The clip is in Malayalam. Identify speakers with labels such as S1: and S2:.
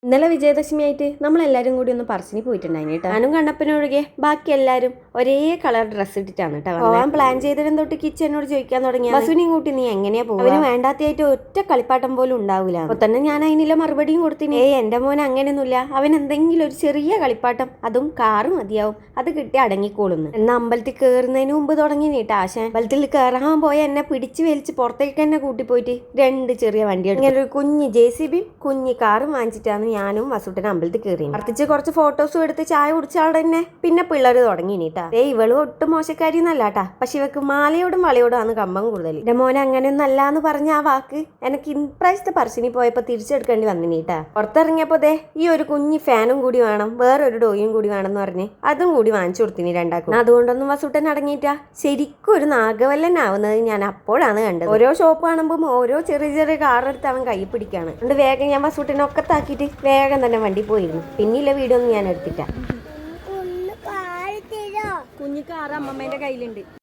S1: ഇന്നലെ വിജയദശമിയായിട്ട് നമ്മളെല്ലാരും കൂടി ഒന്ന് പറശ്ശിനി പോയിട്ടുണ്ടായിരുന്നു കേട്ടോ. ഞാനും കണ്ണപ്പനൊഴികെ ബാക്കി എല്ലാരും ഒരേ കളർ ഡ്രസ്സ് ഇട്ടിട്ടാണ് കേട്ടോ. പോകാൻ പ്ലാൻ ചെയ്തതിനും തൊട്ട് കിച്ചനോട് ചോദിക്കാൻ തുടങ്ങി, ബസുവിനെയും കൂട്ടി നീ എങ്ങനെയാ പോകുക, അവന് വേണ്ടാത്തയായിട്ട് ഒറ്റ കളിപ്പാട്ടം പോലും ഉണ്ടാവില്ല. അപ്പൊ തന്നെ ഞാൻ അതിനുള്ള മറുപടിയും കൊടുത്തിന്, എന്റെ മോൻ അങ്ങനെയൊന്നുമില്ല, അവൻ എന്തെങ്കിലും ഒരു ചെറിയ കളിപ്പാട്ടം, അതും കാറ് മതിയാവും, അത് കിട്ടി അടങ്ങിക്കോളുന്നു. എന്നാ അമ്പലത്തിൽ കയറുന്നതിന് മുമ്പ് തുടങ്ങി നീട്ടാ ആശാൻ. അമ്പലത്തിൽ കയറാൻ പോയ എന്നെ പിടിച്ചു വലിച്ച് പുറത്തേക്ക് തന്നെ കൂട്ടിപ്പോയിട്ട് 2 ചെറിയ വണ്ടി എടുത്തു. ഇങ്ങനെ ഒരു കുഞ്ഞ് JCB കുഞ്ഞ് കാറും വാങ്ങിച്ചിട്ടാണ് ഞാനും വസുട്ടനും അമ്പലത്തിൽ കയറി. വർത്തിച്ച് കുറച്ച് ഫോട്ടോസും എടുത്ത് ചായ കുടിച്ചാളുടെ തന്നെ പിന്നെ പിള്ളേർ തുടങ്ങി നീട്ടാ. ഇവള് ഒട്ടും മോശക്കാരി എന്നല്ലാട്ടാ, പക്ഷെ ഇവക്ക് മാലയോടും വളയോടും ആണ് കമ്പം കൂടുതൽ. എന്റെ മോനെ അങ്ങനെയൊന്നും അല്ല എന്ന് പറഞ്ഞ ആ വാക്ക് എനിക്ക് ഇപ്രാവശ്യത്തെ പറശ്ശിനി പോയപ്പോ തിരിച്ചെടുക്കേണ്ടി വന്നിനീട്ടാ. പുറത്തിറങ്ങിയപ്പോ ഈ ഒരു കുഞ്ഞ് ഫാനും കൂടി വേണം, വേറൊരു ഡോയും കൂടി വേണമെന്ന് പറഞ്ഞ് അതും കൂടി വാങ്ങിച്ചു കൊടുത്തിനി 2 അതുകൊണ്ടൊന്നും വസുട്ടൻ അടങ്ങിയിട്ടാ. ശരിക്കും ഒരു നാഗവല്ലനാവുന്നത് ഞാൻ അപ്പോഴാണ് കണ്ടത്. ഓരോ ഷോപ്പ് കാണുമ്പോൾ ഓരോ ചെറിയ ചെറിയ കാറെടുത്ത് അവൻ കൈ പിടിക്കാണ്. അതുകൊണ്ട് വേഗം ഞാൻ വസുട്ടനെ ഒക്കെ താക്കിയിട്ട് വേഗം തന്നെ വണ്ടി പോയിരുന്നു. പിന്നില്ല വീഡിയോ ഒന്നും ഞാൻ എടുത്തിട്ട.
S2: കുഞ്ഞു കാറ് അമ്മമ്മേന്റെ കയ്യിലുണ്ട്.